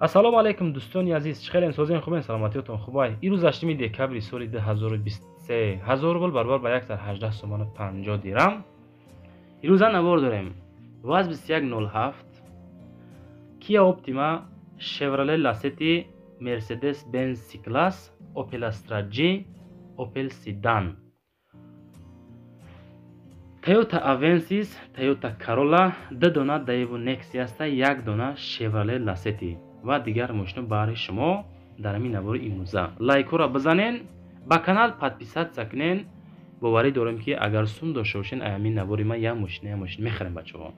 ассалому алайкум дӯстони азиз, чӣ хелен, созен хубен, саломатиётон хубай? ирӯз 8 декабри соли 2023 1000 рубл баробар ба 118 сомони 50 дирам. ирӯза навор дорем. ВАЗ 2107, Kia Optima, Chevrolet Lacetti, Mercedes-Benz C-Class, Opel Astra G, Opel Sedan, Toyota Avensis, Toyota Corolla, 2 дона Daewoo Nexia аст, 1 дона Chevrolet Lacetti ва дигар мошина барои шумо дар ҳамин навори имрӯза. Лайкҳоро бизанен, ба канал подписатсия кунен. боварӣ дорем ки агар сум дошта бошен ҳамин навори ма як мошина мехарем бачаҳо.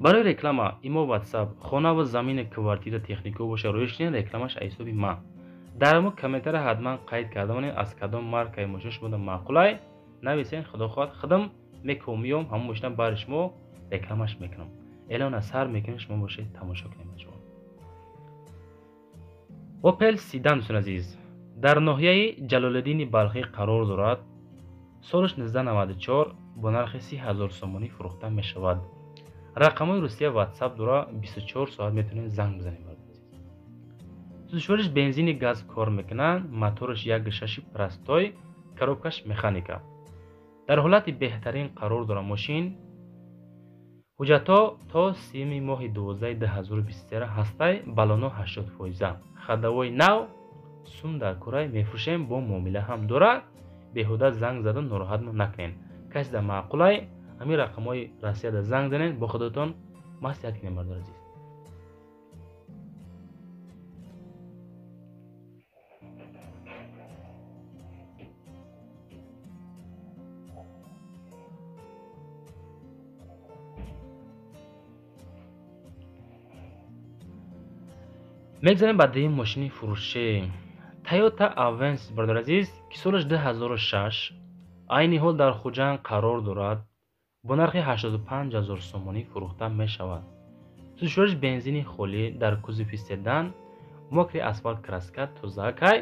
барои реклама имо WhatsApp хона ва замини квартира технико боша рӯиш кунен, рекламаш ҳисоби ма. дар мо комментария ҳатман қайд карда монед аз кадом маркаи мошина шумо маъқулай нависен. худо хоҳад худам мекомиём ҳамон мошина барои шумо рекламаш мекунам. эълон аз сар мекунем, шумо бошед тамошо кунем бачаҳо. Opel Sedan дӯстон азиз, дар ноҳияи Ҷалолиддини Балхӣ қарор дорад. солаш 1994 бо нархи 30,000 сомонӣ фурӯхта мешавад. рақамҳои русия WhatsApp дора, 24 соат метавонед занг бизанед. сӯзишвориш бензини газ кор мекунад, мотораш 1.6 простой, коробкаш механика. дар ҳолати беҳтарин қарор дора мошин. ҳуҷҷатҳо то 3 моҳи 12 2023 ҳастай, балоно 80%. хадавои нав, сум дар кӯрай мефурӯшем, бо муомила ҳам дорад. беҳуда занг зада нороҳат накунед. каси дар маъқулай ҳамин рақамҳои россияда занг занед, бо худотон маслиҳат кунед бардор азиз. мегзарем ба дуюм мошини фурӯшӣ. Toyota Avensis бардор азиз, ки солаш 2006 айни ҳол дар Хуҷанд қарор дорад. бо нархи 85,000 сомонӣ фурӯхта мешавад. сӯзишвориш бензини холӣ дар кузуфи седан, мокри асфалт краска тозаакай,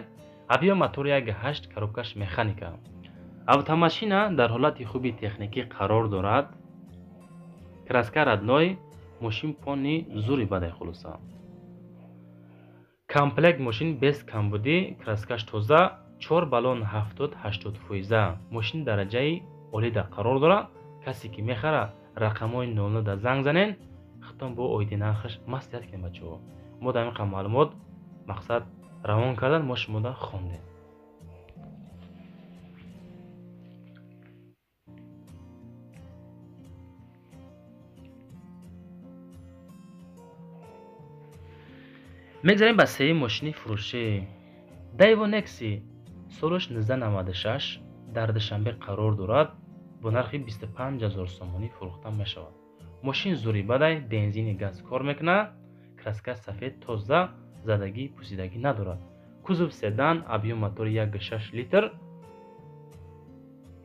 авио мотор 1.8, коробкаш механика. автомашина дар ҳолати хуби техникӣ қарор дорад. краска радной, мошин пони зури бадай хулоса. комплект мошин без камбудӣ, краскаш тоза, 4 балон 70-80%. мошин дараҷаи олида қарор дорад. касе ки мехара рақамҳои 00 занг занен, хитом бо оиди нархаш маслиҳат кунем бачаҳо. мо дар ин қадр маълумот мақсад равон кардан мо шумода хондем. мегзарем ба сеюм мошини фурӯшӣ. Daewoo Nexia солаш 1996 дар Душанбе қарор дорад. бо нархи 25,000 сомонӣ фурӯхта мешавад. мошин зури бадай, бензини газ кор мекунад. краска сафед тоза, задагӣ пусидагӣ надорад. кузов седан, объём мотори 1.6 литр,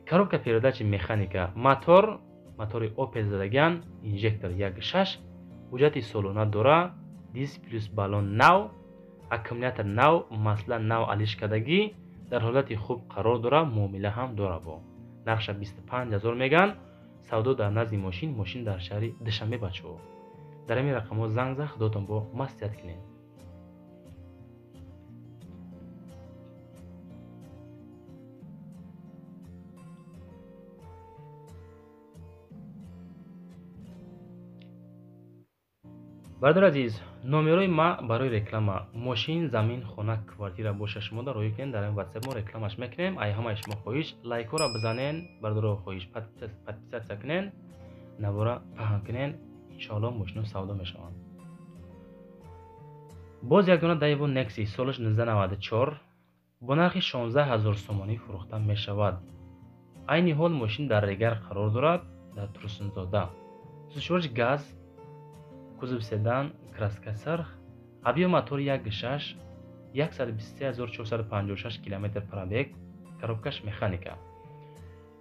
коробка передачи механика. мотори Opel задаган, инжектор 1.6, ҳуҷҷати солона дора. диск плюс балон нав, аккумулятор нав, масла нав алишкадагӣ, дар ҳолати хуб қарор дора. муомила ҳам дора. бо нархша 25,000 меган. савдо дар назди мошин дар шаҳри Душанбе бачаҳо. дар ҳамин рақамҳо занг зад, худотон бо маслиҳат кунед. бардор азиз, номерои ма барои реклама, мошин, замин, хона, квартира боша шумо дар роҳӣ кунед. дар ин WhatsApp мо рекламаш мекунем. ай ҳамаи шумо хоҳиш лайкҳоро бизанен, бардорро хоҳиш подписатсия кунен, навора паҳн кунен. иншоалло мошино савдо мешаванд. боз як дона Daewoo Nexia солаш 1994 бо нархи 16,000 сомонӣ фурӯхта мешавад. айни ҳол мошин дар Регар қарор дорад, дар Турсунзода. сӯзишвориш газ, кузов седан, краска сарх, авио мотор 1.6, 123456 км пробег, коробкаш механика.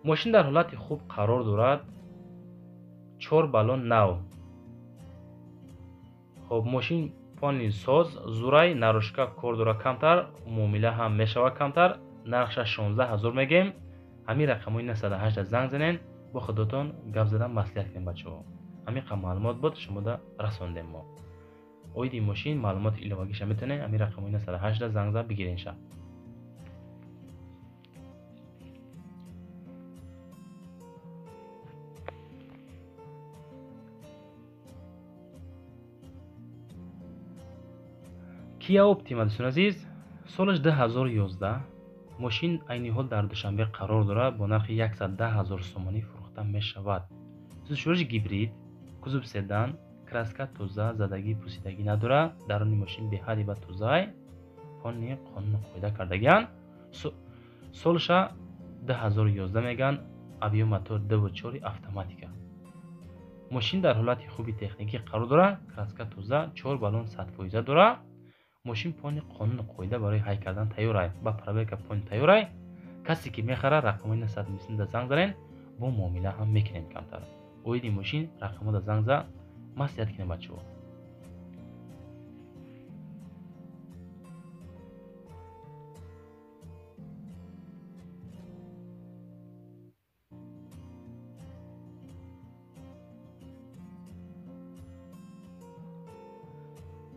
мошин дар ҳолати хуб қарор дорад. 4 балон нав. хоб мошин пони соз, зурай, нарӯшка кор дора камтар, муомила ҳам мешава камтар. нархша 16,000 мегем. ҳамин рақамҳои 908 занг занен, бо худотон гап зада маслиҳат кунем бачаҳо. ҳамин қадр маълумот буд, шумода расондем мо. اویدی ماشین معلومات ایلواگیش میتونه امی رقم اینا 108 زنگ زد بگیرین شب. کیا اپتیما دوستان عزیز سالش 2011 ماشین عین حال در دوشنبه قرار دارد با نرخ 110,000 سومانی فروخته می شود. شورش گیبرید کذوب سدان краска тоза задагӣ пусидагӣ надорад. даруни мошин беҳади ба тозаи фонни қонун қоида кардагианд. солша 2011 меган. авио мотор 2.4 автоматика. мошин дар ҳолати хуби техникӣ қарор дорад. краска тоза 4 баллон 100% дорад. мошин фонни қонун қоида барои ҳай кардан тайёр ба пробега фонни тайёр. касе ки мехара рақамои 100 занг занен бо муомила ҳам мекунем камтар. оиди мошин рақамода занг зан маслиҳат кинем бачаҳо.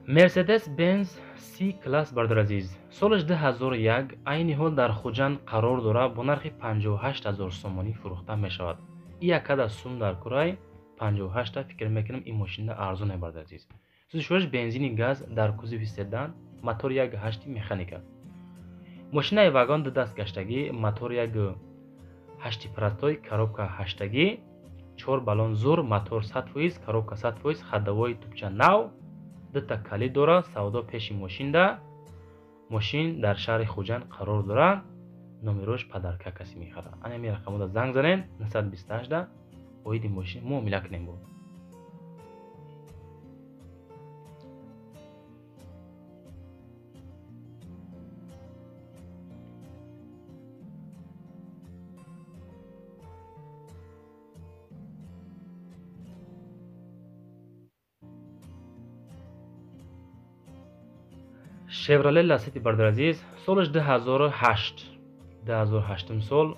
мерседес бенз C класс бардор азиз солаш 2001 айни ҳол дар хуҷанд қарор дорад бо нархи 58,000 сомонӣ фурӯхта мешавад. ин якада сум дар курай 58 фикр мекунам ин мошина арзон мебарад азиз. шӯраш бензини газ дар кузови седан мотор 1.8 механика. мошинаи вагон даст гаштагӣ мотор 1.8 простой коробка 8 4 баллон зур мотор 100% коробка 100% ходовой тупча нав дута калид дорад. савдо пеши мошинда. мошин дар шаҳри хуҷанд қарор дорад. номерош падарка каси мехарад. анами рақамода занг занен 928 оиди мошин муомила кунем бо. шевроле ласети бардор азиз солаш 2008 сол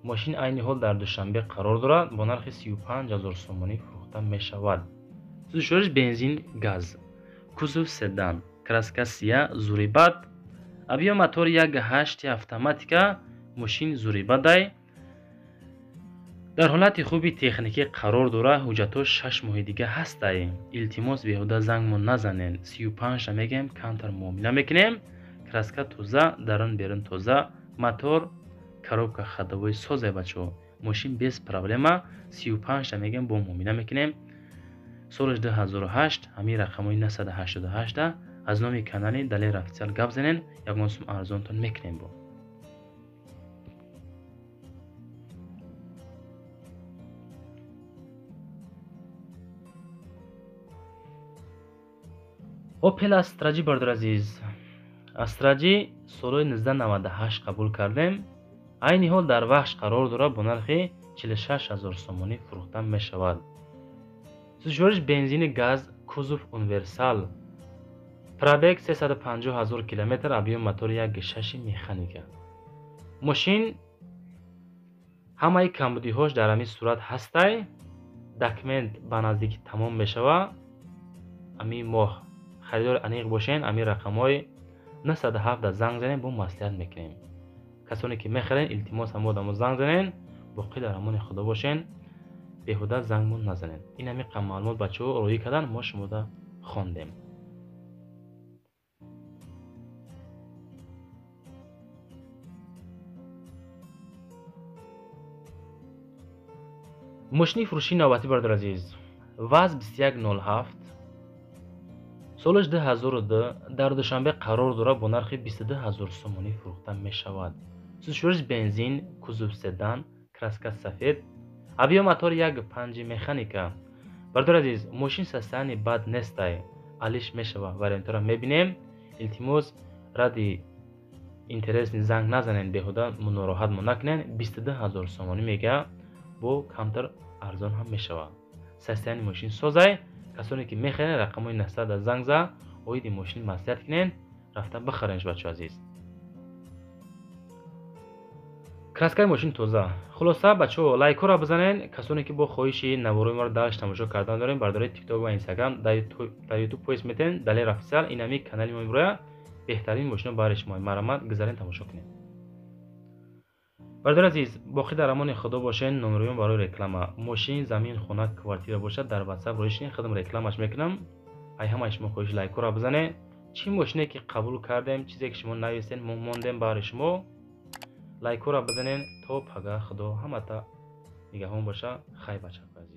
мошин айни ҳол дар душанбе қарор дорад бо нархи 35,000 сомонӣ фурӯхта мешавад. сӯзишвориш бензин газ кузов седан краска сия зурибат авио мотор 1.8 автоматика мошин зурибадай дар ҳолати хуби техникӣ қарор дорад. ҳуҷҷатҳош 6 моҳи дига ҳастай. илтимос беҳуда зангмон назанен. 35 мегем камтар муомила мекунем. краска тоза дарун берун тоза мотор коробка ходовой созай бачаҳо. мошин без проблема 35 мегем бо муомила мекунем. солаш 2008 ҳамин рақамои 988 аз номи канали далер официал гап занен ягон сум арзонтон мекунем бо. опел астраҷи бардор азиз астраҷи солҳои 1998 қабул кардем. айни ҳол дар вахш қарор дорад бо нархи 46,000 сомонӣ фурӯхта мешавад. сӯзишвориш бензини газ кузов универсал пробег 350,000 км авио мотор 1.6 механика. мошин ҳамаи камбудиҳош дар ҳамин сурат ҳастай. документ ба наздикӣ тамом мешавад. ҳамин моҳ харидори аниқ бошен ҳамин рақамҳои 907 занг занем бо маслиҳат мекунем. касоне ки мехарен илтимос ҳама одамо занг занен боқӣ дар амони худо бошен беҳуда зангмон назанен. ин ҳамин маълумот бачаҳо роӣ кардан мо шумода хондем. мошини фурӯшии навбатӣ бардор азиз ваз 2107 солаш 2002 дар душанбе қарор дорад бо нархи 22,000 сомонӣ фурӯхта мешавад. сӯзишвориш бензин кузов седан краска сафед авио мотор 1.5 механика. бардор азиз мошин состоянии бад нестай. алиш мешава вариантора мебинем. илтимос ради интересни занг назанен беҳуда нороҳат мо накунен. 22,000 сомонӣ мега бо камтар арзон ҳам мешава. состоянии мошин созай. касоне ки мехарен рақамои 900 занг за оиди мошин маслиҳат кунен рафта бихаренш бачаҳо азиз. краскаи мошин тоза. Хулоса бачаҳо лайкора бизанен. Касоне ки бо хоҳиши наворои моро дарш тамошо кардан дорем, бардори TikTok ва Instagram дар YouTube поист метен Далер официал. ин ҳами канали мо иброя беҳтарин мошино бари шумо марамат гузарен тамошо кунед. бардор азиз, боқӣ дар амони худо бошен. номероём барои реклама мошин, замин, хона, квартира бошад дар WhatsApp рӯишин худам рекламаш мекунам. ай ҳамаи шумо хоҳиш лайкора бизане. чӣ мошине ки қабул кардем, чизе ки шумо нависен мондем бари шумо, лайкора бизанен то пага. худо ҳамата нигаҳон боша. хай бачаҳо азиз.